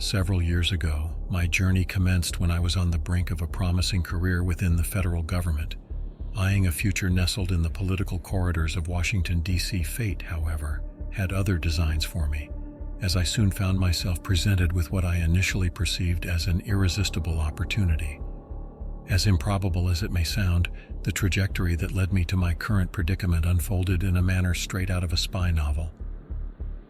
Several years ago, my journey commenced when I was on the brink of a promising career within the federal government. Eyeing a future nestled in the political corridors of Washington, D.C. Fate, however, had other designs for me, as I soon found myself presented with what I initially perceived as an irresistible opportunity. As improbable as it may sound, the trajectory that led me to my current predicament unfolded in a manner straight out of a spy novel.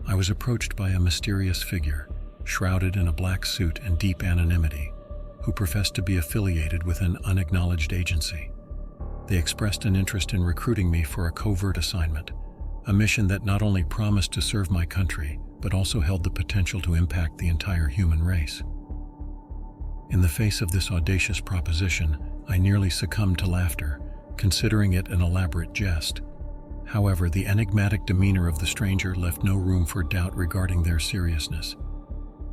I was approached by a mysterious figure, shrouded in a black suit and deep anonymity, who professed to be affiliated with an unacknowledged agency. They expressed an interest in recruiting me for a covert assignment, a mission that not only promised to serve my country, but also held the potential to impact the entire human race. In the face of this audacious proposition, I nearly succumbed to laughter, considering it an elaborate jest. However, the enigmatic demeanor of the stranger left no room for doubt regarding their seriousness.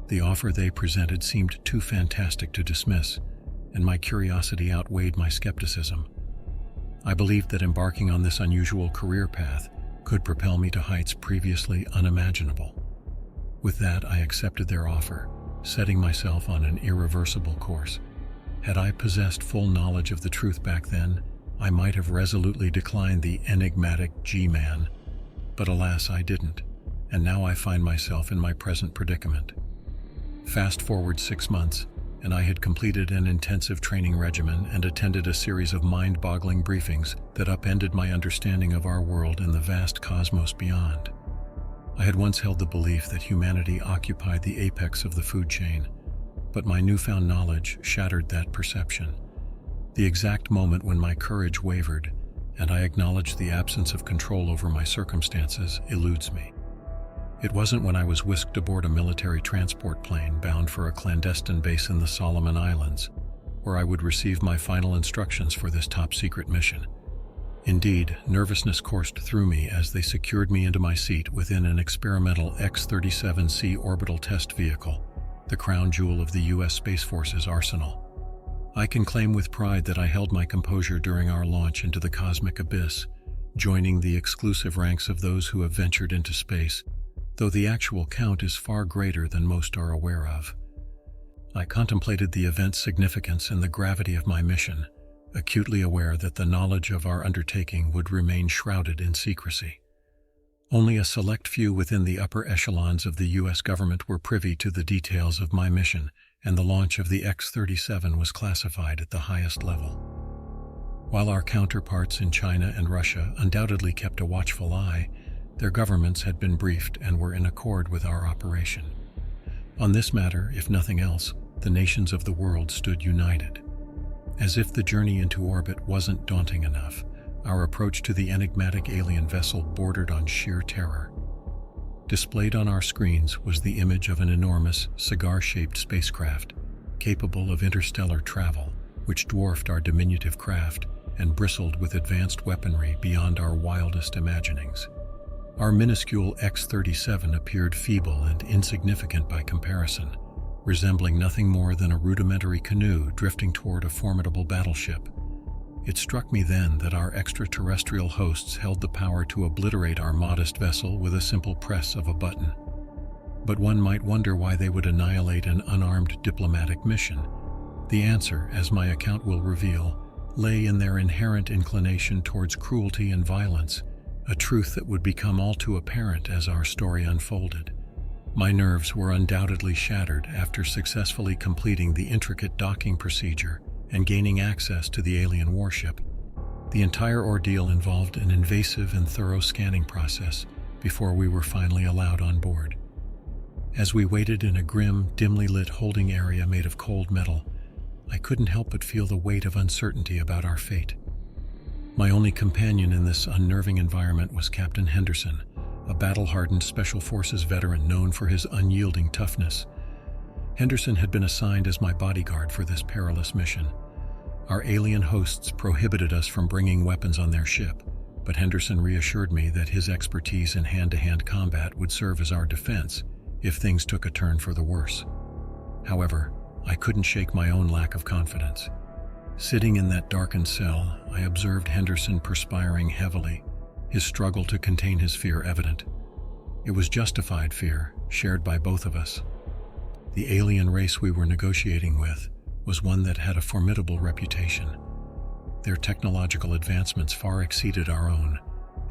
The offer they presented seemed too fantastic to dismiss, and my curiosity outweighed my skepticism. I believed that embarking on this unusual career path could propel me to heights previously unimaginable. With that, I accepted their offer, setting myself on an irreversible course. Had I possessed full knowledge of the truth back then, I might have resolutely declined the enigmatic G-Man. But alas, I didn't, and now I find myself in my present predicament. Fast forward 6 months, and I had completed an intensive training regimen and attended a series of mind-boggling briefings that upended my understanding of our world and the vast cosmos beyond. I had once held the belief that humanity occupied the apex of the food chain, but my newfound knowledge shattered that perception. The exact moment when my courage wavered, and I acknowledged the absence of control over my circumstances, eludes me. It wasn't when I was whisked aboard a military transport plane bound for a clandestine base in the Solomon Islands, where I would receive my final instructions for this top-secret mission. Indeed, nervousness coursed through me as they secured me into my seat within an experimental X-37C orbital test vehicle, the crown jewel of the U.S. Space Force's arsenal. I can claim with pride that I held my composure during our launch into the cosmic abyss, joining the exclusive ranks of those who have ventured into space, though the actual count is far greater than most are aware of. I contemplated the event's significance and the gravity of my mission, acutely aware that the knowledge of our undertaking would remain shrouded in secrecy. Only a select few within the upper echelons of the U.S. government were privy to the details of my mission, and the launch of the X-37 was classified at the highest level. While our counterparts in China and Russia undoubtedly kept a watchful eye, their governments had been briefed and were in accord with our operation. On this matter, if nothing else, the nations of the world stood united. As if the journey into orbit wasn't daunting enough, our approach to the enigmatic alien vessel bordered on sheer terror. Displayed on our screens was the image of an enormous, cigar-shaped spacecraft, capable of interstellar travel, which dwarfed our diminutive craft and bristled with advanced weaponry beyond our wildest imaginings. Our minuscule X-37 appeared feeble and insignificant by comparison, resembling nothing more than a rudimentary canoe drifting toward a formidable battleship. It struck me then that our extraterrestrial hosts held the power to obliterate our modest vessel with a simple press of a button. But one might wonder why they would annihilate an unarmed diplomatic mission. The answer, as my account will reveal, lay in their inherent inclination towards cruelty and violence, a truth that would become all too apparent as our story unfolded. My nerves were undoubtedly shattered after successfully completing the intricate docking procedure and gaining access to the alien warship. The entire ordeal involved an invasive and thorough scanning process before we were finally allowed on board. As we waited in a grim, dimly lit holding area made of cold metal, I couldn't help but feel the weight of uncertainty about our fate. My only companion in this unnerving environment was Captain Henderson, a battle-hardened Special Forces veteran known for his unyielding toughness. Henderson had been assigned as my bodyguard for this perilous mission. Our alien hosts prohibited us from bringing weapons on their ship, but Henderson reassured me that his expertise in hand-to-hand combat would serve as our defense if things took a turn for the worse. However, I couldn't shake my own lack of confidence. Sitting in that darkened cell, I observed Henderson perspiring heavily, his struggle to contain his fear evident. It was justified fear, shared by both of us. The alien race we were negotiating with was one that had a formidable reputation. Their technological advancements far exceeded our own,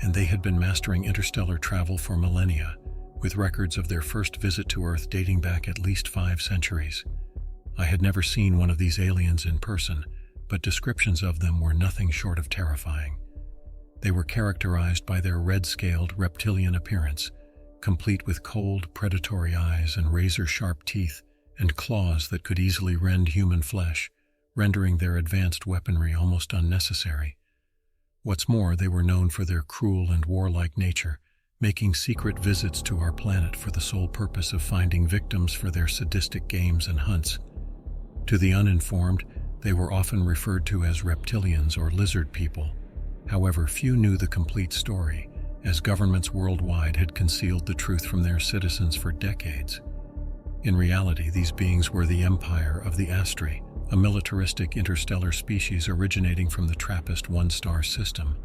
and they had been mastering interstellar travel for millennia, with records of their first visit to Earth dating back at least 5 centuries. I had never seen one of these aliens in person, but descriptions of them were nothing short of terrifying. They were characterized by their red-scaled reptilian appearance, complete with cold, predatory eyes and razor-sharp teeth and claws that could easily rend human flesh, rendering their advanced weaponry almost unnecessary. What's more, they were known for their cruel and warlike nature, making secret visits to our planet for the sole purpose of finding victims for their sadistic games and hunts. To the uninformed, they were often referred to as reptilians or lizard people. However, few knew the complete story, as governments worldwide had concealed the truth from their citizens for decades. In reality, these beings were the empire of the Astri, a militaristic interstellar species originating from the Trappist one-star system.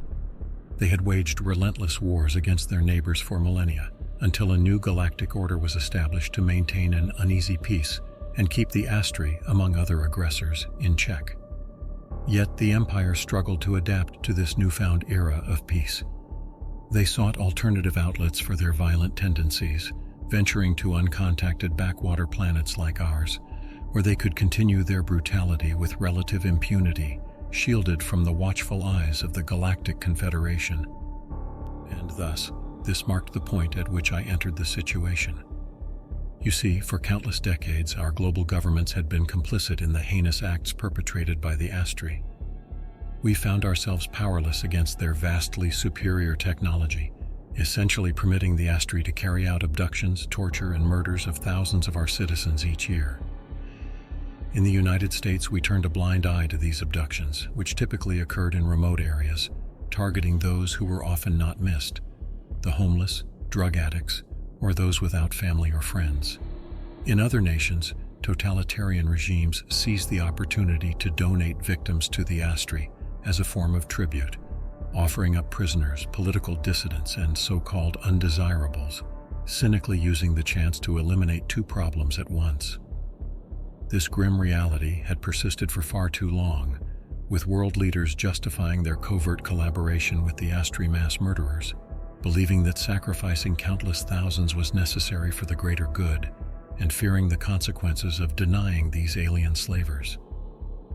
They had waged relentless wars against their neighbors for millennia, until a new galactic order was established to maintain an uneasy peace and keep the Astri, among other aggressors, in check. Yet the Empire struggled to adapt to this newfound era of peace. They sought alternative outlets for their violent tendencies, venturing to uncontacted backwater planets like ours, where they could continue their brutality with relative impunity, shielded from the watchful eyes of the Galactic Confederation. And thus, this marked the point at which I entered the situation. You see, for countless decades, our global governments had been complicit in the heinous acts perpetrated by the Astri. We found ourselves powerless against their vastly superior technology, essentially permitting the Astri to carry out abductions, torture, and murders of thousands of our citizens each year. In the United States, we turned a blind eye to these abductions, which typically occurred in remote areas, targeting those who were often not missed: the homeless, drug addicts, or those without family or friends. In other nations, totalitarian regimes seized the opportunity to donate victims to the Astri as a form of tribute, offering up prisoners, political dissidents, and so-called undesirables, cynically using the chance to eliminate 2 problems at once. This grim reality had persisted for far too long, with world leaders justifying their covert collaboration with the Astri mass murderers, believing that sacrificing countless thousands was necessary for the greater good, and fearing the consequences of denying these alien slavers.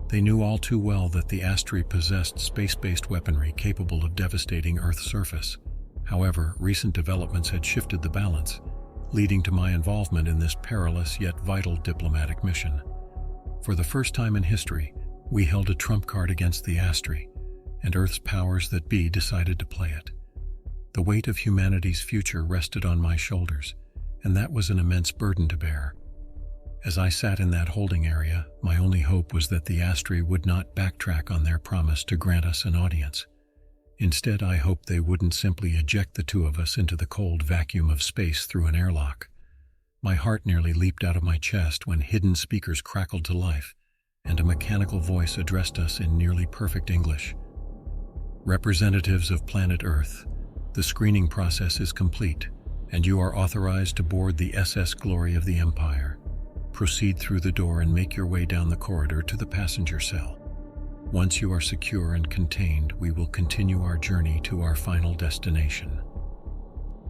They knew all too well that the Astri possessed space-based weaponry capable of devastating Earth's surface. However, recent developments had shifted the balance, leading to my involvement in this perilous yet vital diplomatic mission. For the first time in history, we held a trump card against the Astri, and Earth's powers that be decided to play it. The weight of humanity's future rested on my shoulders, and that was an immense burden to bear. As I sat in that holding area, my only hope was that the Astri would not backtrack on their promise to grant us an audience. Instead, I hoped they wouldn't simply eject the 2 of us into the cold vacuum of space through an airlock. My heart nearly leaped out of my chest when hidden speakers crackled to life, and a mechanical voice addressed us in nearly perfect English. "Representatives of planet Earth, the screening process is complete, and you are authorized to board the SS Glory of the Empire. Proceed through the door and make your way down the corridor to the passenger cell. Once you are secure and contained, we will continue our journey to our final destination."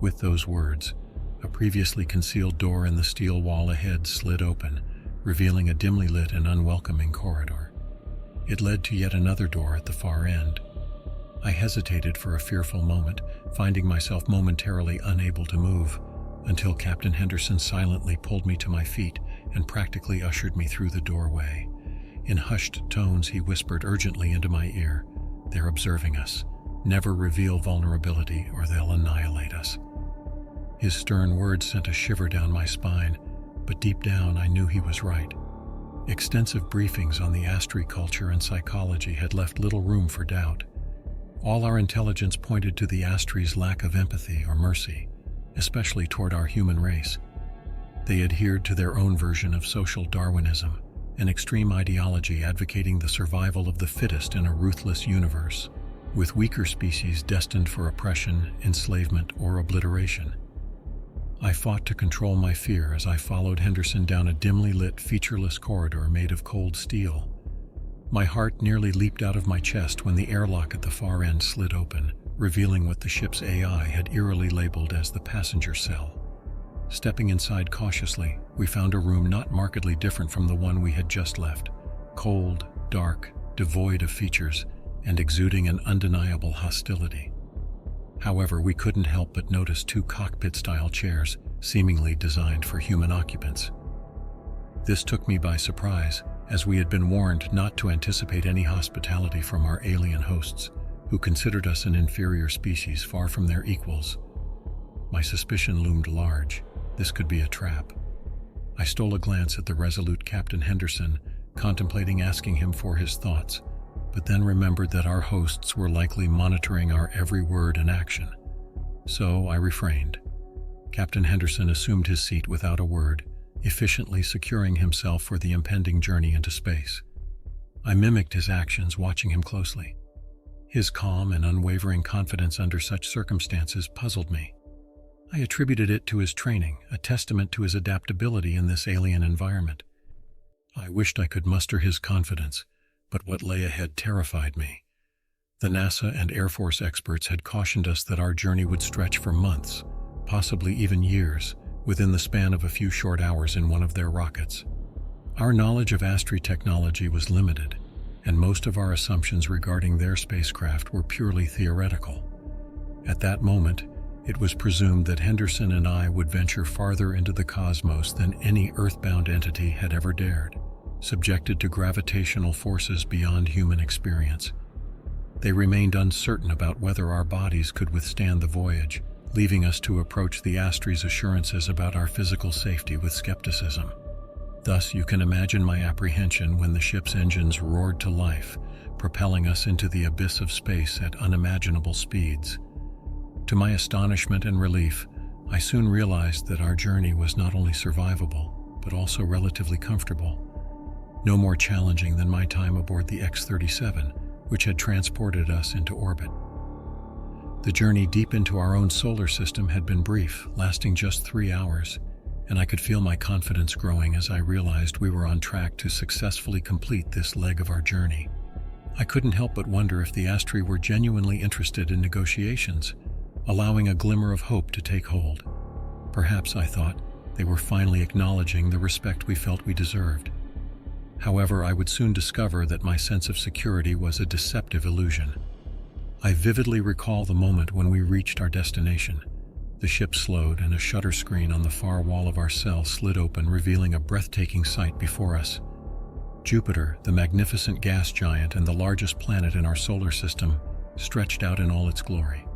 With those words, a previously concealed door in the steel wall ahead slid open, revealing a dimly lit and unwelcoming corridor. It led to yet another door at the far end. I hesitated for a fearful moment, finding myself momentarily unable to move, until Captain Henderson silently pulled me to my feet and practically ushered me through the doorway. In hushed tones, he whispered urgently into my ear, "They're observing us. Never reveal vulnerability or they'll annihilate us." His stern words sent a shiver down my spine, but deep down I knew he was right. Extensive briefings on the Astri culture and psychology had left little room for doubt. All our intelligence pointed to the Astri's lack of empathy or mercy, especially toward our human race. They adhered to their own version of social Darwinism, an extreme ideology advocating the survival of the fittest in a ruthless universe, with weaker species destined for oppression, enslavement, or obliteration. I fought to control my fear as I followed Henderson down a dimly lit, featureless corridor made of cold steel. My heart nearly leaped out of my chest when the airlock at the far end slid open, revealing what the ship's AI had eerily labeled as the passenger cell. Stepping inside cautiously, we found a room not markedly different from the one we had just left. Cold, dark, devoid of features, and exuding an undeniable hostility. However, we couldn't help but notice two cockpit-style chairs, seemingly designed for human occupants. This took me by surprise, as we had been warned not to anticipate any hospitality from our alien hosts, who considered us an inferior species far from their equals. My suspicion loomed large. This could be a trap. I stole a glance at the resolute Captain Henderson, contemplating asking him for his thoughts, but then remembered that our hosts were likely monitoring our every word and action. So I refrained. Captain Henderson assumed his seat without a word, efficiently securing himself for the impending journey into space. I mimicked his actions, watching him closely. His calm and unwavering confidence under such circumstances puzzled me. I attributed it to his training, a testament to his adaptability in this alien environment. I wished I could muster his confidence, but what lay ahead terrified me. The NASA and Air Force experts had cautioned us that our journey would stretch for months, possibly even years, within the span of a few short hours in one of their rockets. Our knowledge of Astri technology was limited, and most of our assumptions regarding their spacecraft were purely theoretical. At that moment, it was presumed that Henderson and I would venture farther into the cosmos than any earthbound entity had ever dared, subjected to gravitational forces beyond human experience. They remained uncertain about whether our bodies could withstand the voyage, leaving us to approach the Astri's assurances about our physical safety with skepticism. Thus, you can imagine my apprehension when the ship's engines roared to life, propelling us into the abyss of space at unimaginable speeds. To my astonishment and relief, I soon realized that our journey was not only survivable, but also relatively comfortable. No more challenging than my time aboard the X-37, which had transported us into orbit. The journey deep into our own solar system had been brief, lasting just 3 hours, and I could feel my confidence growing as I realized we were on track to successfully complete this leg of our journey. I couldn't help but wonder if the Astri were genuinely interested in negotiations, allowing a glimmer of hope to take hold. Perhaps, I thought, they were finally acknowledging the respect we felt we deserved. However, I would soon discover that my sense of security was a deceptive illusion. I vividly recall the moment when we reached our destination. The ship slowed, and a shutter screen on the far wall of our cell slid open, revealing a breathtaking sight before us. Jupiter, the magnificent gas giant and the largest planet in our solar system, stretched out in all its glory.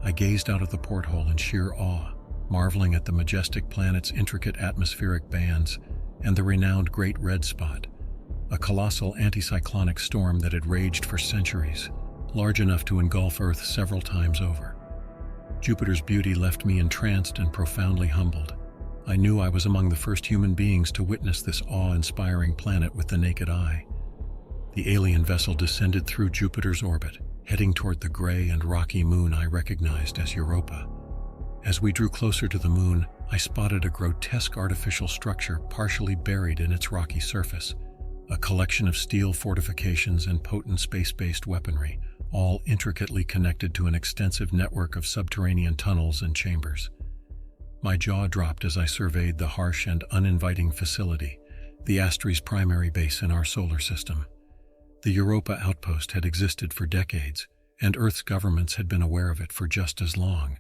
I gazed out of the porthole in sheer awe, marveling at the majestic planet's intricate atmospheric bands and the renowned Great Red Spot, a colossal anticyclonic storm that had raged for centuries, large enough to engulf Earth several times over. Jupiter's beauty left me entranced and profoundly humbled. I knew I was among the first human beings to witness this awe-inspiring planet with the naked eye. The alien vessel descended through Jupiter's orbit, heading toward the gray and rocky moon I recognized as Europa. As we drew closer to the moon, I spotted a grotesque artificial structure partially buried in its rocky surface, a collection of steel fortifications and potent space-based weaponry, all intricately connected to an extensive network of subterranean tunnels and chambers. My jaw dropped as I surveyed the harsh and uninviting facility, the Astri's primary base in our solar system. The Europa outpost had existed for decades, and Earth's governments had been aware of it for just as long.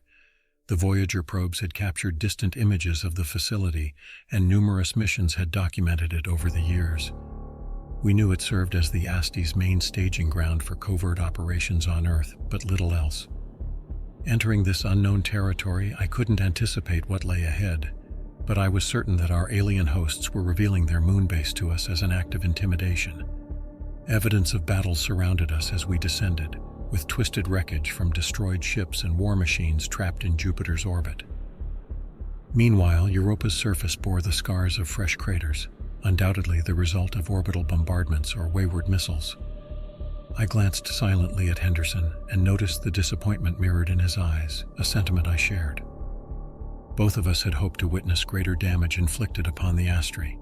The Voyager probes had captured distant images of the facility, and numerous missions had documented it over the years. We knew it served as the Asti's main staging ground for covert operations on Earth, but little else. Entering this unknown territory, I couldn't anticipate what lay ahead, but I was certain that our alien hosts were revealing their moon base to us as an act of intimidation. Evidence of battles surrounded us as we descended, with twisted wreckage from destroyed ships and war machines trapped in Jupiter's orbit. Meanwhile, Europa's surface bore the scars of fresh craters, undoubtedly the result of orbital bombardments or wayward missiles. I glanced silently at Henderson and noticed the disappointment mirrored in his eyes, a sentiment I shared. Both of us had hoped to witness greater damage inflicted upon the Astri.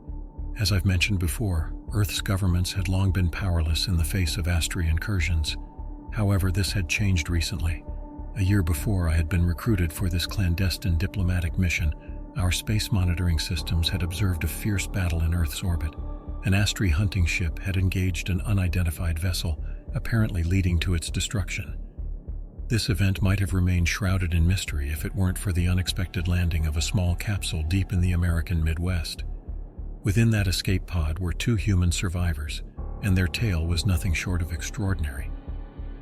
As I've mentioned before, Earth's governments had long been powerless in the face of Astri incursions. However, this had changed recently. A year before I had been recruited for this clandestine diplomatic mission, our space monitoring systems had observed a fierce battle in Earth's orbit. An Astri hunting ship had engaged an unidentified vessel, apparently leading to its destruction. This event might have remained shrouded in mystery if it weren't for the unexpected landing of a small capsule deep in the American Midwest. Within that escape pod were 2 human survivors, and their tale was nothing short of extraordinary.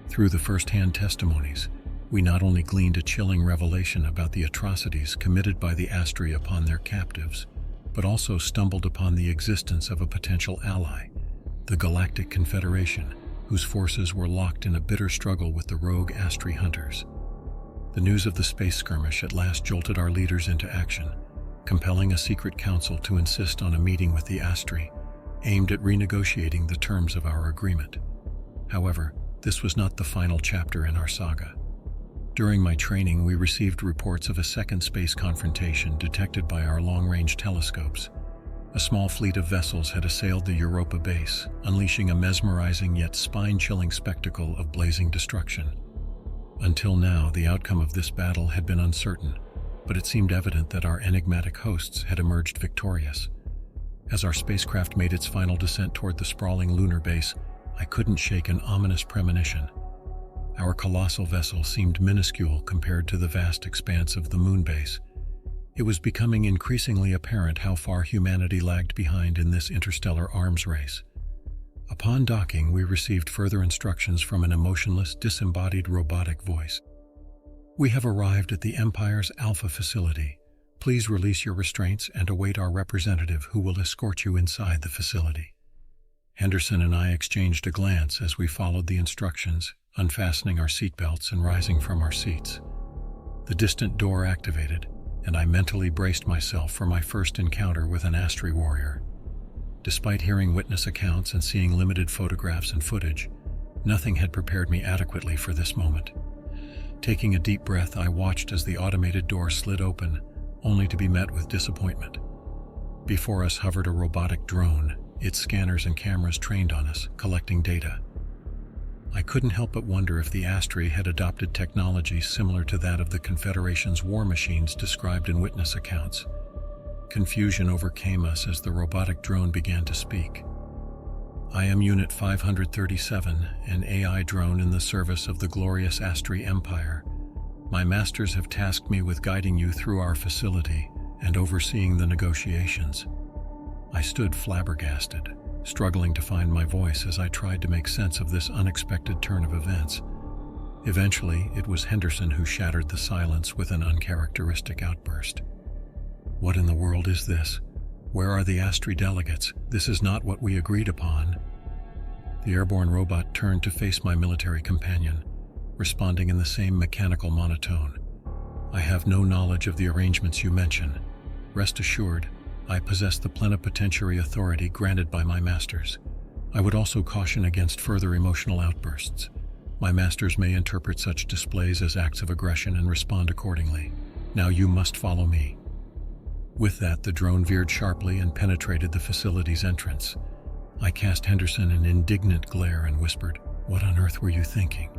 Through the first-hand testimonies, we not only gleaned a chilling revelation about the atrocities committed by the Astri upon their captives, but also stumbled upon the existence of a potential ally, the Galactic Confederation, whose forces were locked in a bitter struggle with the rogue Astri hunters. The news of the space skirmish at last jolted our leaders into action, compelling a secret council to insist on a meeting with the Astri, aimed at renegotiating the terms of our agreement. However, this was not the final chapter in our saga. During my training, we received reports of a second space confrontation detected by our long-range telescopes. A small fleet of vessels had assailed the Europa base, unleashing a mesmerizing yet spine-chilling spectacle of blazing destruction. Until now, the outcome of this battle had been uncertain, but it seemed evident that our enigmatic hosts had emerged victorious. As our spacecraft made its final descent toward the sprawling lunar base, I couldn't shake an ominous premonition. Our colossal vessel seemed minuscule compared to the vast expanse of the moon base. It was becoming increasingly apparent how far humanity lagged behind in this interstellar arms race. Upon docking, we received further instructions from an emotionless, disembodied robotic voice. "We have arrived at the Empire's Alpha facility. Please release your restraints and await our representative who will escort you inside the facility." Henderson and I exchanged a glance as we followed the instructions, unfastening our seatbelts and rising from our seats. The distant door activated, and I mentally braced myself for my first encounter with an Astri warrior. Despite hearing witness accounts and seeing limited photographs and footage, nothing had prepared me adequately for this moment. Taking a deep breath, I watched as the automated door slid open, only to be met with disappointment. Before us hovered a robotic drone, its scanners and cameras trained on us, collecting data. I couldn't help but wonder if the Astri had adopted technology similar to that of the Confederation's war machines described in witness accounts. Confusion overcame us as the robotic drone began to speak. "I am Unit 537, an AI drone in the service of the glorious Astri Empire. My masters have tasked me with guiding you through our facility and overseeing the negotiations." I stood flabbergasted, struggling to find my voice as I tried to make sense of this unexpected turn of events. Eventually, it was Henderson who shattered the silence with an uncharacteristic outburst. "What in the world is this? Where are the Astri delegates? This is not what we agreed upon." The airborne robot turned to face my military companion, responding in the same mechanical monotone. "I have no knowledge of the arrangements you mention. Rest assured, I possess the plenipotentiary authority granted by my masters. I would also caution against further emotional outbursts. My masters may interpret such displays as acts of aggression and respond accordingly. Now you must follow me." With that, the drone veered sharply and penetrated the facility's entrance. I cast Henderson an indignant glare and whispered, "What on earth were you thinking?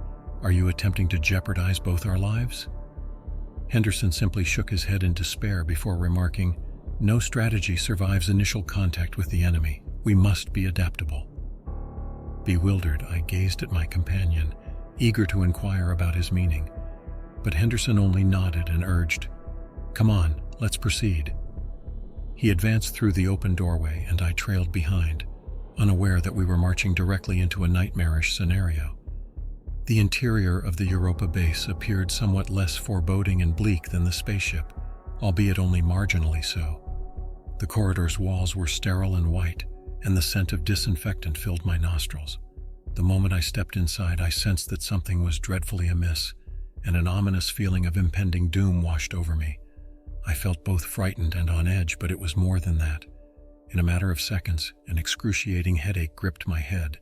Are you attempting to jeopardize both our lives?" Henderson simply shook his head in despair before remarking, "No strategy survives initial contact with the enemy. We must be adaptable." Bewildered, I gazed at my companion, eager to inquire about his meaning. But Henderson only nodded and urged, "Come on, let's proceed." He advanced through the open doorway, and I trailed behind, unaware that we were marching directly into a nightmarish scenario. The interior of the Europa base appeared somewhat less foreboding and bleak than the spaceship, albeit only marginally so. The corridor's walls were sterile and white, and the scent of disinfectant filled my nostrils. The moment I stepped inside, I sensed that something was dreadfully amiss, and an ominous feeling of impending doom washed over me. I felt both frightened and on edge, but it was more than that. In a matter of seconds, an excruciating headache gripped my head,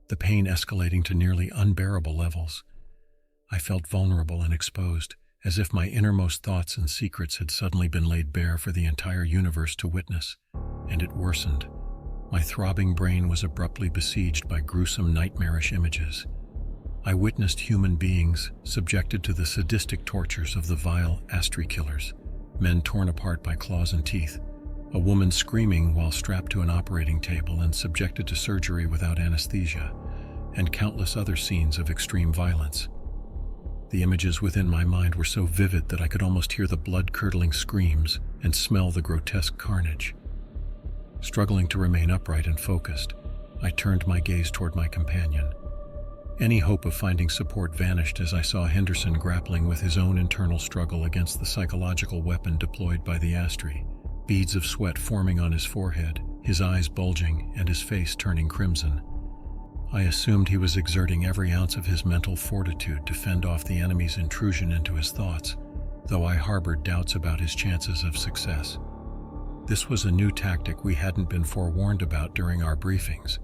the pain escalating to nearly unbearable levels. I felt vulnerable and exposed, as if my innermost thoughts and secrets had suddenly been laid bare for the entire universe to witness, and it worsened. My throbbing brain was abruptly besieged by gruesome, nightmarish images. I witnessed human beings subjected to the sadistic tortures of the vile Astri killers, men torn apart by claws and teeth, a woman screaming while strapped to an operating table and subjected to surgery without anesthesia, and countless other scenes of extreme violence. The images within my mind were so vivid that I could almost hear the blood-curdling screams and smell the grotesque carnage. Struggling to remain upright and focused, I turned my gaze toward my companion. Any hope of finding support vanished as I saw Henderson grappling with his own internal struggle against the psychological weapon deployed by the Astri, beads of sweat forming on his forehead, his eyes bulging, and his face turning crimson. I assumed he was exerting every ounce of his mental fortitude to fend off the enemy's intrusion into his thoughts, though I harbored doubts about his chances of success. This was a new tactic we hadn't been forewarned about during our briefings,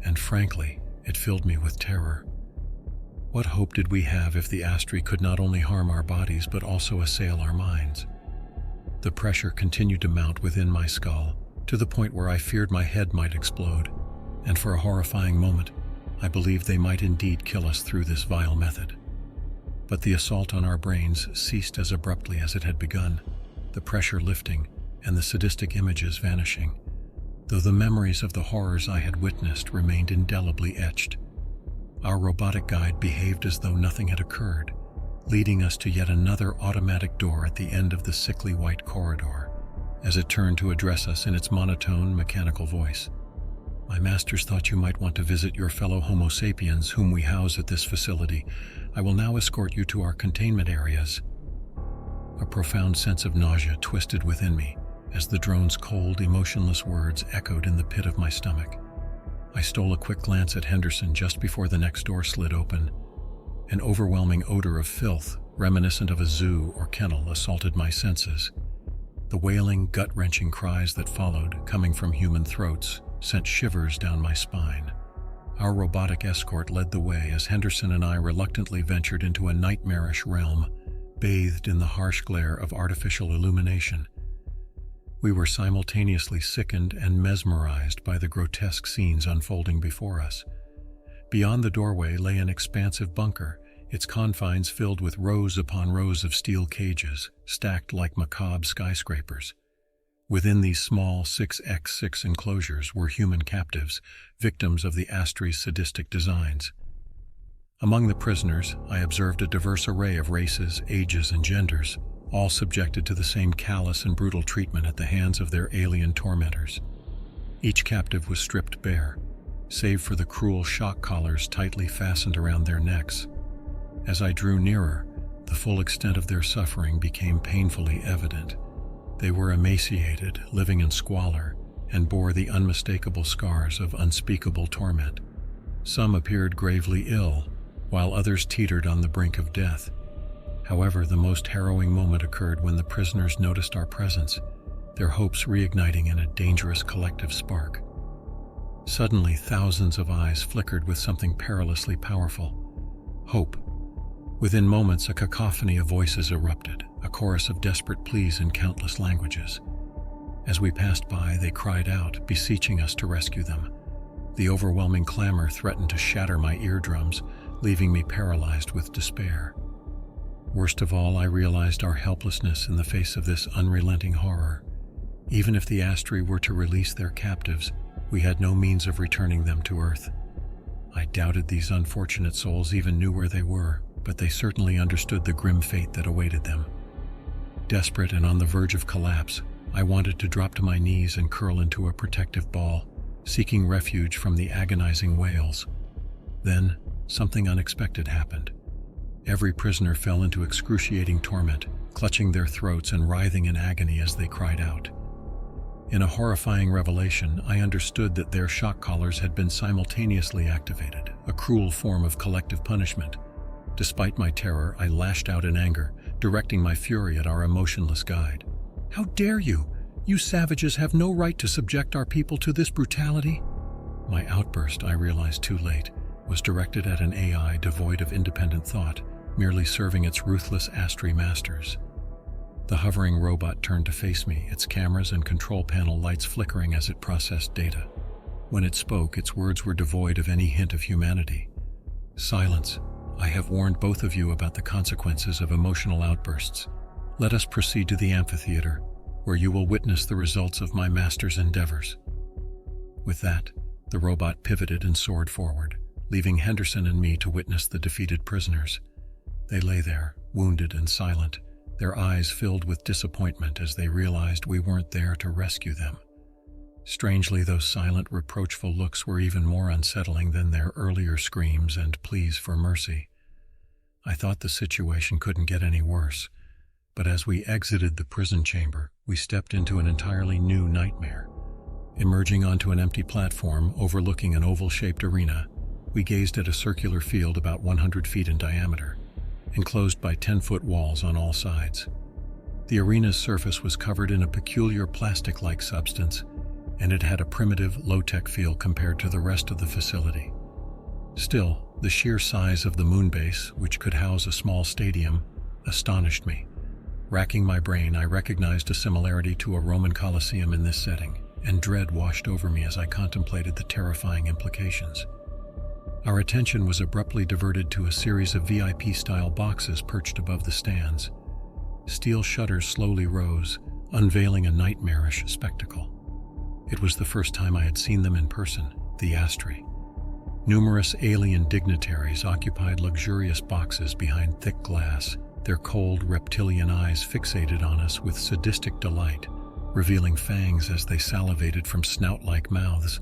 and frankly, it filled me with terror. What hope did we have if the Astri could not only harm our bodies but also assail our minds? The pressure continued to mount within my skull, to the point where I feared my head might explode, and for a horrifying moment, I believed they might indeed kill us through this vile method. But the assault on our brains ceased as abruptly as it had begun, the pressure lifting and the sadistic images vanishing, though the memories of the horrors I had witnessed remained indelibly etched. Our robotic guide behaved as though nothing had occurred, leading us to yet another automatic door at the end of the sickly white corridor, as it turned to address us in its monotone, mechanical voice. My masters thought you might want to visit your fellow Homo sapiens whom we house at this facility. I will now escort you to our containment areas. A profound sense of nausea twisted within me as the drone's cold, emotionless words echoed in the pit of my stomach. I stole a quick glance at Henderson just before the next door slid open. An overwhelming odor of filth, reminiscent of a zoo or kennel, assaulted my senses. The wailing, gut-wrenching cries that followed, coming from human throats, sent shivers down my spine. Our robotic escort led the way as Henderson and I reluctantly ventured into a nightmarish realm, bathed in the harsh glare of artificial illumination. We were simultaneously sickened and mesmerized by the grotesque scenes unfolding before us. Beyond the doorway lay an expansive bunker, its confines filled with rows upon rows of steel cages, stacked like macabre skyscrapers. Within these small 6x6 enclosures were human captives, victims of the Astri's sadistic designs. Among the prisoners, I observed a diverse array of races, ages, and genders, all subjected to the same callous and brutal treatment at the hands of their alien tormentors. Each captive was stripped bare, save for the cruel shock collars tightly fastened around their necks. As I drew nearer, the full extent of their suffering became painfully evident. They were emaciated, living in squalor, and bore the unmistakable scars of unspeakable torment. Some appeared gravely ill, while others teetered on the brink of death. However, the most harrowing moment occurred when the prisoners noticed our presence, their hopes reigniting in a dangerous collective spark. Suddenly, thousands of eyes flickered with something perilously powerful: hope. Within moments, a cacophony of voices erupted, a chorus of desperate pleas in countless languages. As we passed by, they cried out, beseeching us to rescue them. The overwhelming clamor threatened to shatter my eardrums, leaving me paralyzed with despair. Worst of all, I realized our helplessness in the face of this unrelenting horror. Even if the Astri were to release their captives, we had no means of returning them to Earth. I doubted these unfortunate souls even knew where they were, but they certainly understood the grim fate that awaited them. Desperate and on the verge of collapse, I wanted to drop to my knees and curl into a protective ball, seeking refuge from the agonizing wails. Then, something unexpected happened. Every prisoner fell into excruciating torment, clutching their throats and writhing in agony as they cried out. In a horrifying revelation, I understood that their shock collars had been simultaneously activated, a cruel form of collective punishment. Despite my terror, I lashed out in anger, directing my fury at our emotionless guide. "How dare you? You savages have no right to subject our people to this brutality." My outburst, I realized too late, was directed at an AI devoid of independent thought, merely serving its ruthless Astri masters. The hovering robot turned to face me, its cameras and control panel lights flickering as it processed data. When it spoke, its words were devoid of any hint of humanity. "Silence. I have warned both of you about the consequences of emotional outbursts. Let us proceed to the amphitheater, where you will witness the results of my master's endeavors." With that, the robot pivoted and soared forward, leaving Henderson and me to witness the defeated prisoners. They lay there, wounded and silent, their eyes filled with disappointment as they realized we weren't there to rescue them. Strangely, those silent, reproachful looks were even more unsettling than their earlier screams and pleas for mercy. I thought the situation couldn't get any worse, but as we exited the prison chamber, we stepped into an entirely new nightmare. Emerging onto an empty platform overlooking an oval-shaped arena, we gazed at a circular field about 100 feet in diameter, enclosed by 10-foot walls on all sides. The arena's surface was covered in a peculiar plastic-like substance, and it had a primitive, low-tech feel compared to the rest of the facility. Still, the sheer size of the moon base, which could house a small stadium, astonished me. Racking my brain, I recognized a similarity to a Roman Colosseum in this setting, and dread washed over me as I contemplated the terrifying implications. Our attention was abruptly diverted to a series of VIP-style boxes perched above the stands. Steel shutters slowly rose, unveiling a nightmarish spectacle. It was the first time I had seen them in person, the Astri. Numerous alien dignitaries occupied luxurious boxes behind thick glass, their cold reptilian eyes fixated on us with sadistic delight, revealing fangs as they salivated from snout-like mouths.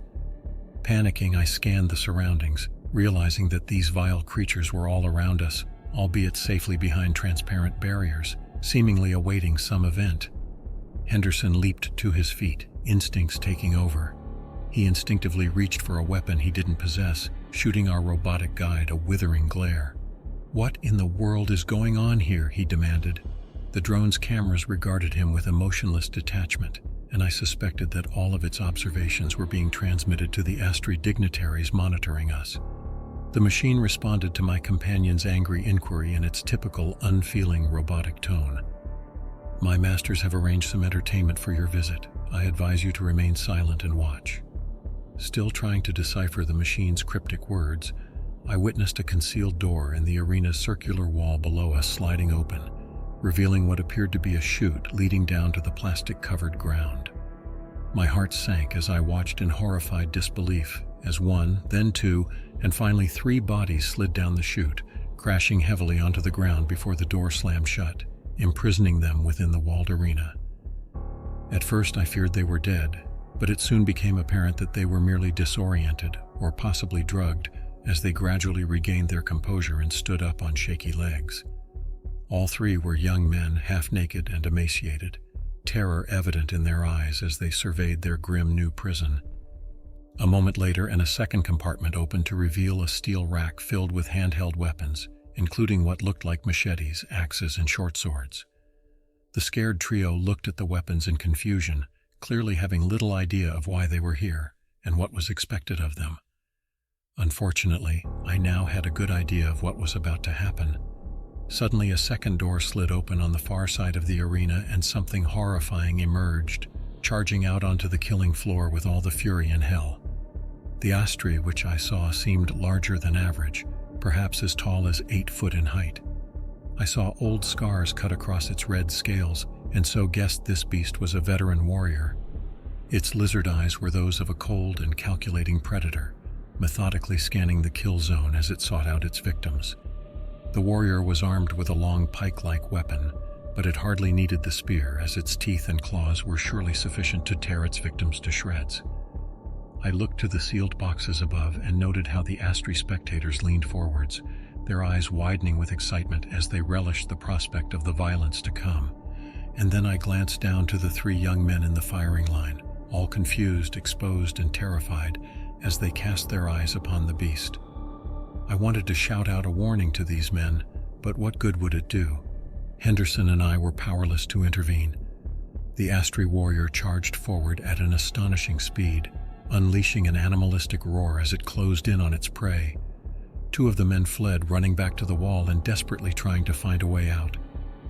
Panicking, I scanned the surroundings, realizing that these vile creatures were all around us, albeit safely behind transparent barriers, seemingly awaiting some event. Henderson leaped to his feet, instincts taking over. He instinctively reached for a weapon he didn't possess, shooting our robotic guide a withering glare. "What in the world is going on here?" he demanded. The drone's cameras regarded him with emotionless detachment, and I suspected that all of its observations were being transmitted to the Astri dignitaries monitoring us. The machine responded to my companion's angry inquiry in its typical, unfeeling robotic tone. "My masters have arranged some entertainment for your visit. I advise you to remain silent and watch." Still trying to decipher the machine's cryptic words, I witnessed a concealed door in the arena's circular wall below us sliding open, revealing what appeared to be a chute leading down to the plastic-covered ground. My heart sank as I watched in horrified disbelief as one, then two, and finally 3 bodies slid down the chute, crashing heavily onto the ground before the door slammed shut, imprisoning them within the walled arena. At first I feared they were dead, but it soon became apparent that they were merely disoriented or possibly drugged as they gradually regained their composure and stood up on shaky legs. All 3 were young men, half-naked and emaciated, terror evident in their eyes as they surveyed their grim new prison. A moment later, and a second compartment opened to reveal a steel rack filled with handheld weapons, including what looked like machetes, axes, and short swords. The scared trio looked at the weapons in confusion, clearly having little idea of why they were here and what was expected of them. Unfortunately, I now had a good idea of what was about to happen. Suddenly, a second door slid open on the far side of the arena and something horrifying emerged, charging out onto the killing floor with all the fury in hell. The Astri, which I saw, seemed larger than average, perhaps as tall as 8 foot in height. I saw old scars cut across its red scales, and so guessed this beast was a veteran warrior. Its lizard eyes were those of a cold and calculating predator, methodically scanning the kill zone as it sought out its victims. The warrior was armed with a long pike-like weapon, but it hardly needed the spear, as its teeth and claws were surely sufficient to tear its victims to shreds. I looked to the sealed boxes above and noted how the Astri spectators leaned forwards, their eyes widening with excitement as they relished the prospect of the violence to come. And then I glanced down to the 3 young men in the firing line, all confused, exposed, and terrified as they cast their eyes upon the beast. I wanted to shout out a warning to these men, but what good would it do? Henderson and I were powerless to intervene. The Astri warrior charged forward at an astonishing speed, unleashing an animalistic roar as it closed in on its prey. Two of the men fled, running back to the wall and desperately trying to find a way out.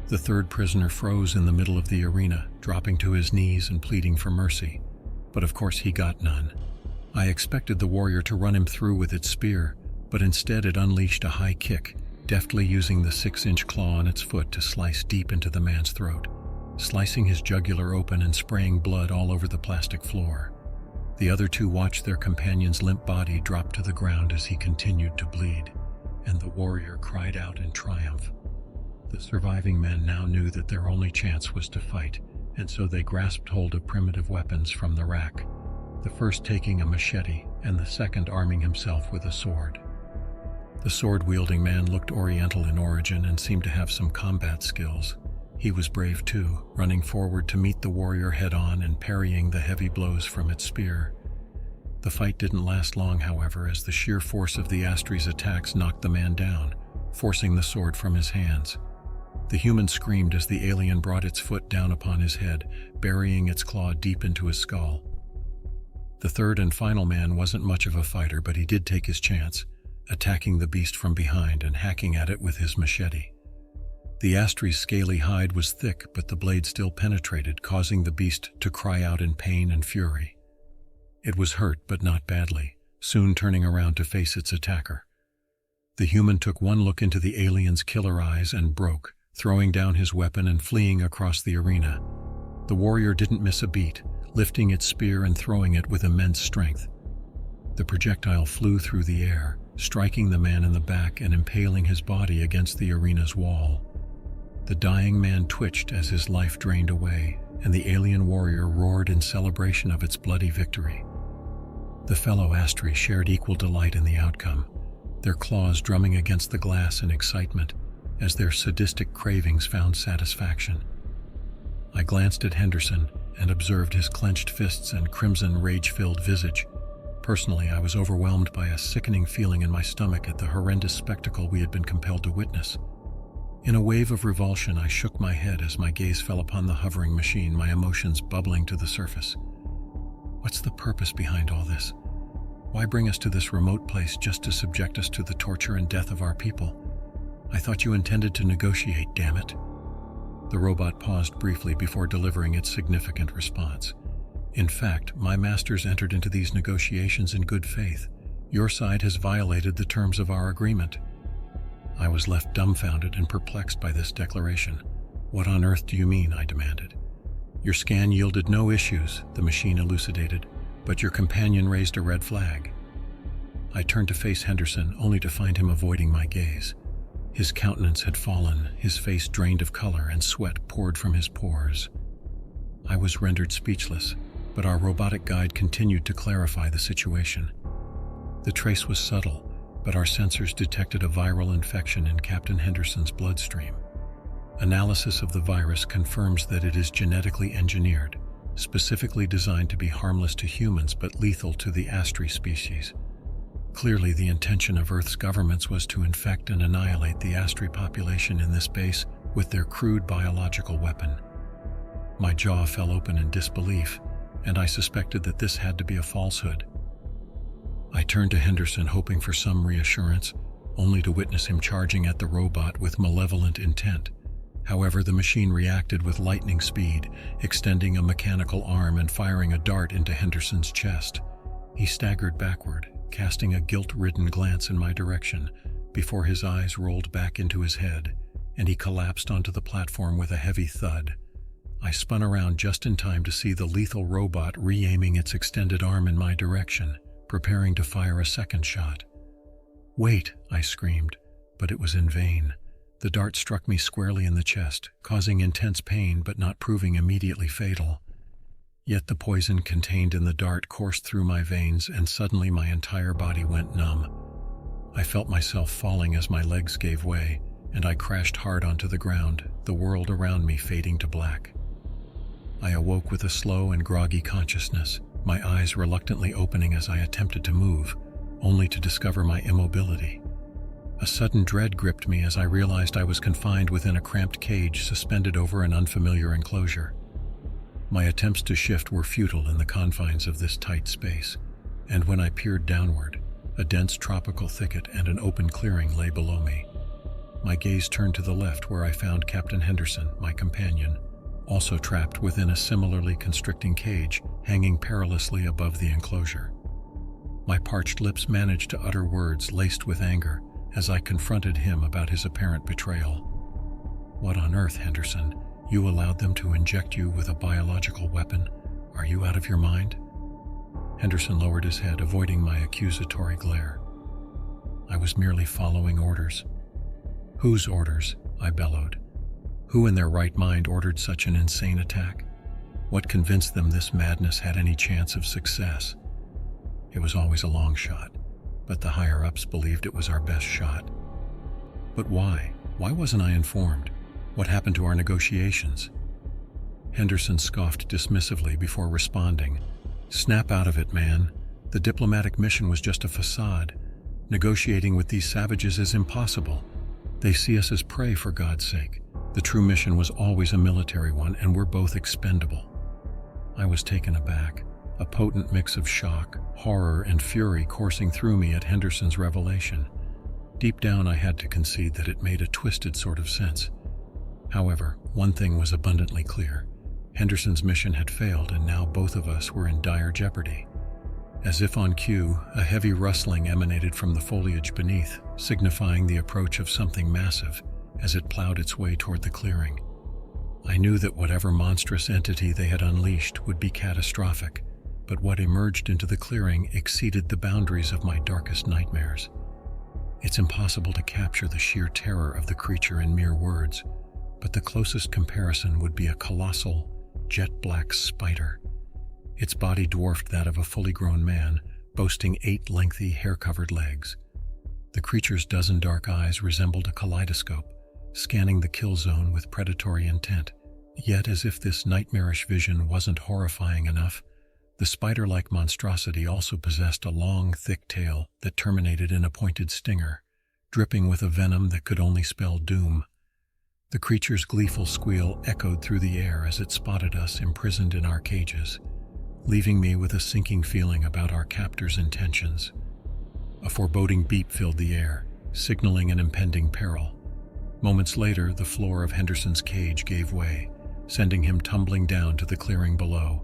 The third prisoner froze in the middle of the arena, dropping to his knees and pleading for mercy. But of course he got none. I expected the warrior to run him through with its spear, but instead it unleashed a high kick, deftly using the 6-inch claw on its foot to slice deep into the man's throat, slicing his jugular open and spraying blood all over the plastic floor. The other two watched their companion's limp body drop to the ground as he continued to bleed, and the warrior cried out in triumph. The surviving men now knew that their only chance was to fight, and so they grasped hold of primitive weapons from the rack, the first taking a machete and the second arming himself with a sword. The sword-wielding man looked Oriental in origin and seemed to have some combat skills. He was brave too, running forward to meet the warrior head-on and parrying the heavy blows from its spear. The fight didn't last long, however, as the sheer force of the Astri's attacks knocked the man down, forcing the sword from his hands. The human screamed as the alien brought its foot down upon his head, burying its claw deep into his skull. The third and final man wasn't much of a fighter, but he did take his chance, attacking the beast from behind and hacking at it with his machete. The Astri's scaly hide was thick, but the blade still penetrated, causing the beast to cry out in pain and fury. It was hurt, but not badly, soon turning around to face its attacker. The human took one look into the alien's killer eyes and broke, throwing down his weapon and fleeing across the arena. The warrior didn't miss a beat, lifting its spear and throwing it with immense strength. The projectile flew through the air, striking the man in the back and impaling his body against the arena's wall. The dying man twitched as his life drained away, and the alien warrior roared in celebration of its bloody victory. The fellow Astri shared equal delight in the outcome, their claws drumming against the glass in excitement as their sadistic cravings found satisfaction. I glanced at Henderson and observed his clenched fists and crimson, rage-filled visage. Personally, I was overwhelmed by a sickening feeling in my stomach at the horrendous spectacle we had been compelled to witness. In a wave of revulsion, I shook my head as my gaze fell upon the hovering machine, my emotions bubbling to the surface. What's the purpose behind all this? Why bring us to this remote place just to subject us to the torture and death of our people? I thought you intended to negotiate, damn it. The robot paused briefly before delivering its significant response. In fact, my masters entered into these negotiations in good faith. Your side has violated the terms of our agreement. I was left dumbfounded and perplexed by this declaration. What on earth do you mean? I demanded. Your scan yielded no issues, the machine elucidated, but your companion raised a red flag. I turned to face Henderson, only to find him avoiding my gaze. His countenance had fallen, his face drained of color, and sweat poured from his pores. I was rendered speechless, but our robotic guide continued to clarify the situation. The trace was subtle, but our sensors detected a viral infection in Captain Henderson's bloodstream. Analysis of the virus confirms that it is genetically engineered, specifically designed to be harmless to humans but lethal to the Astri species. Clearly, the intention of Earth's governments was to infect and annihilate the Astri population in this base with their crude biological weapon. My jaw fell open in disbelief, and I suspected that this had to be a falsehood. I turned to Henderson, hoping for some reassurance, only to witness him charging at the robot with malevolent intent. However, the machine reacted with lightning speed, extending a mechanical arm and firing a dart into Henderson's chest. He staggered backward, casting a guilt-ridden glance in my direction, before his eyes rolled back into his head, and he collapsed onto the platform with a heavy thud. I spun around just in time to see the lethal robot re-aiming its extended arm in my direction, preparing to fire a second shot. "Wait!" I screamed, but it was in vain. The dart struck me squarely in the chest, causing intense pain but not proving immediately fatal. Yet the poison contained in the dart coursed through my veins, and suddenly my entire body went numb. I felt myself falling as my legs gave way, and I crashed hard onto the ground, the world around me fading to black. I awoke with a slow and groggy consciousness, my eyes reluctantly opening as I attempted to move, only to discover my immobility. A sudden dread gripped me as I realized I was confined within a cramped cage suspended over an unfamiliar enclosure. My attempts to shift were futile in the confines of this tight space, and when I peered downward, A dense tropical thicket and an open clearing lay below me. My gaze turned to the left where I found Captain Henderson, my companion, also trapped within a similarly constricting cage, hanging perilously above the enclosure. My parched lips managed to utter words laced with anger as I confronted him about his apparent betrayal. "What on earth, Henderson? You allowed them to inject you with a biological weapon? Are you out of your mind?" Henderson lowered his head, avoiding my accusatory glare. "I was merely following orders." "Whose orders?" I bellowed. "Who in their right mind ordered such an insane attack? What convinced them this madness had any chance of success?" It was always a long shot, but the higher-ups believed it was our best shot. "But why? Why wasn't I informed? What happened to our negotiations?" Henderson scoffed dismissively before responding. "Snap out of it, man. The diplomatic mission was just a facade. Negotiating with these savages is impossible. They see us as prey, for God's sake. The true mission was always a military one, and we're both expendable." I was taken aback, a potent mix of shock, horror, and fury coursing through me at Henderson's revelation. Deep down, I had to concede that it made a twisted sort of sense. However, one thing was abundantly clear. Henderson's mission had failed, and now both of us were in dire jeopardy. As if on cue, a heavy rustling emanated from the foliage beneath, signifying the approach of something massive as it plowed its way toward the clearing. I knew that whatever monstrous entity they had unleashed would be catastrophic, but what emerged into the clearing exceeded the boundaries of my darkest nightmares. It's impossible to capture the sheer terror of the creature in mere words, but the closest comparison would be a colossal, jet-black spider. Its body dwarfed that of a fully grown man, boasting 8 lengthy, hair-covered legs. The creature's dozen dark eyes resembled a kaleidoscope, scanning the kill zone with predatory intent. Yet, as if this nightmarish vision wasn't horrifying enough, the spider-like monstrosity also possessed a long, thick tail that terminated in a pointed stinger, dripping with a venom that could only spell doom. The creature's gleeful squeal echoed through the air as it spotted us imprisoned in our cages, leaving me with a sinking feeling about our captor's intentions. A foreboding beep filled the air, signaling an impending peril. Moments later, the floor of Henderson's cage gave way, sending him tumbling down to the clearing below.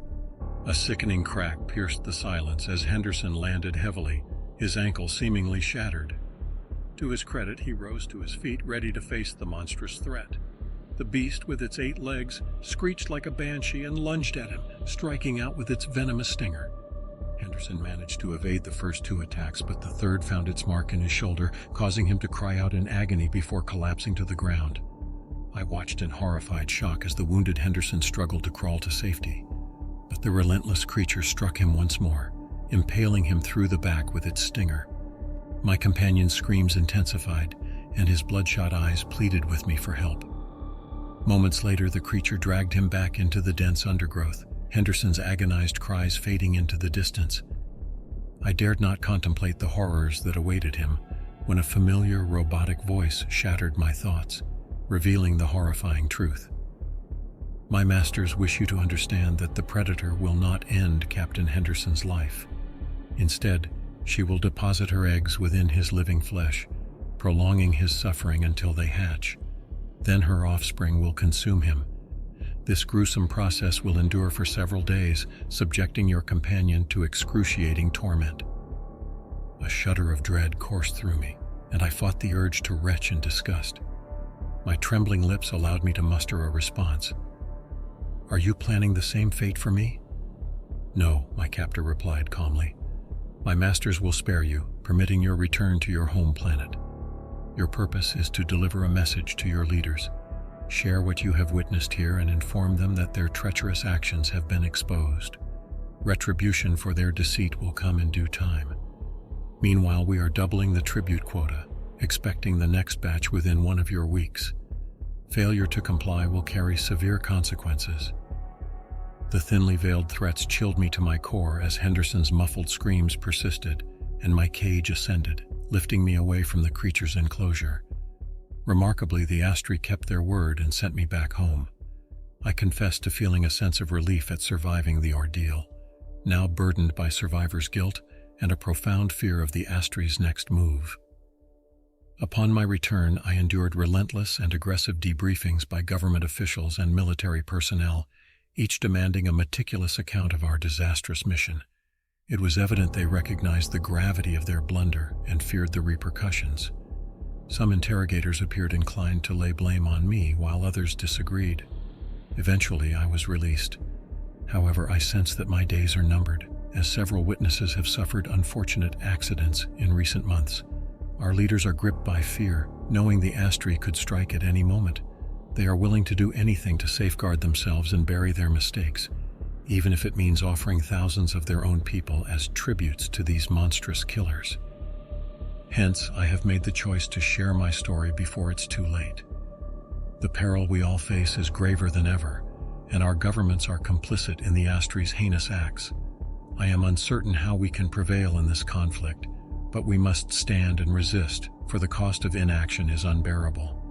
A sickening crack pierced the silence as Henderson landed heavily, his ankle seemingly shattered. To his credit, he rose to his feet, ready to face the monstrous threat. The beast, with its 8 legs, screeched like a banshee and lunged at him, striking out with its venomous stinger. Henderson managed to evade the first 2 attacks, but the third found its mark in his shoulder, causing him to cry out in agony before collapsing to the ground. I watched in horrified shock as the wounded Henderson struggled to crawl to safety. But the relentless creature struck him once more, impaling him through the back with its stinger. My companion's screams intensified, and his bloodshot eyes pleaded with me for help. Moments later, the creature dragged him back into the dense undergrowth, Henderson's agonized cries fading into the distance. I dared not contemplate the horrors that awaited him when a familiar robotic voice shattered my thoughts, revealing the horrifying truth. "My masters wish you to understand that the Predator will not end Captain Henderson's life. Instead, she will deposit her eggs within his living flesh, prolonging his suffering until they hatch. Then her offspring will consume him. This gruesome process will endure for several days, subjecting your companion to excruciating torment." A shudder of dread coursed through me, and I fought the urge to retch in disgust. My trembling lips allowed me to muster a response. "Are you planning the same fate for me?" "No," my captor replied calmly. "My masters will spare you, permitting your return to your home planet. Your purpose is to deliver a message to your leaders. Share what you have witnessed here and inform them that their treacherous actions have been exposed. Retribution for their deceit will come in due time. Meanwhile, we are doubling the tribute quota, expecting the next batch within 1 of your weeks. Failure to comply will carry severe consequences." The thinly veiled threats chilled me to my core as Henderson's muffled screams persisted, and my cage ascended, lifting me away from the creature's enclosure. Remarkably, the Astri kept their word and sent me back home. I confessed to feeling a sense of relief at surviving the ordeal. Now burdened by survivor's guilt, and a profound fear of the Astri's next move. Upon my return, I endured relentless and aggressive debriefings by government officials and military personnel, each demanding a meticulous account of our disastrous mission. It was evident they recognized the gravity of their blunder and feared the repercussions. Some interrogators appeared inclined to lay blame on me, while others disagreed. Eventually, I was released. However, I sense that my days are numbered, as several witnesses have suffered unfortunate accidents in recent months. Our leaders are gripped by fear, knowing the Astri could strike at any moment. They are willing to do anything to safeguard themselves and bury their mistakes, even if it means offering thousands of their own people as tributes to these monstrous killers. Hence, I have made the choice to share my story before it's too late. The peril we all face is graver than ever, and our governments are complicit in the Astri's heinous acts. I am uncertain how we can prevail in this conflict, but we must stand and resist, for the cost of inaction is unbearable.